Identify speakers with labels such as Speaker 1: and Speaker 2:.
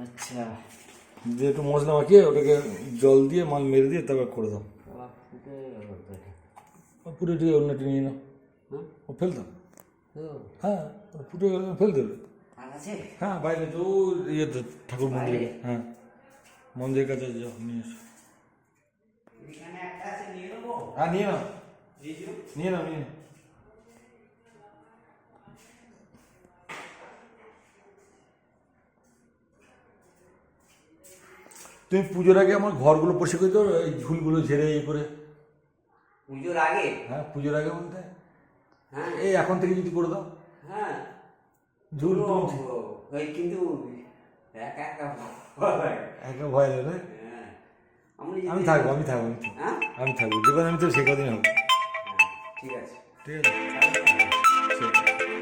Speaker 1: আচ্ছা,
Speaker 2: দিয়ে একটু মশলা মাখিয়ে ওটাকে জল দিয়ে মাল মেরে দিয়ে তারপর করে দাও। পুরো দিয়ে অন্যটি নিয়ে নাও, ও ফেল দাও। হ্যাঁ, ফুটে গেলে ফেল দেবে। হ্যাঁ, বাইরে তো ইয়েতে ঠাকুর মন্দিরে, হ্যাঁ মন্দিরের কাছে যাও, নিয়ে এসো। হ্যাঁ নিয়ে নাও, নিয়ে নাও, নিয়ে নাও। তুমি পুজোর আগে আমার ঘরগুলো পরিষ্কার করে দাও, এই ঝুলগুলো ঝেড়ে ইয়ে করে।
Speaker 1: পুজোর আগে?
Speaker 2: হ্যাঁ, পুজোর আগে বলতে
Speaker 1: হ্যাঁ,
Speaker 2: এই এখন থেকে যদি করে দাও।
Speaker 1: হ্যাঁ,
Speaker 2: ঝুল
Speaker 1: কিন্তু একা একা
Speaker 2: একা ভয় লাগে। আমি থাকবো, আমি থাকবো, আমি থাকবো, আমি থাকবো, যেখানে আমি তো সে কদিন হবে।
Speaker 1: ঠিক আছে,
Speaker 2: ঠিক আছে।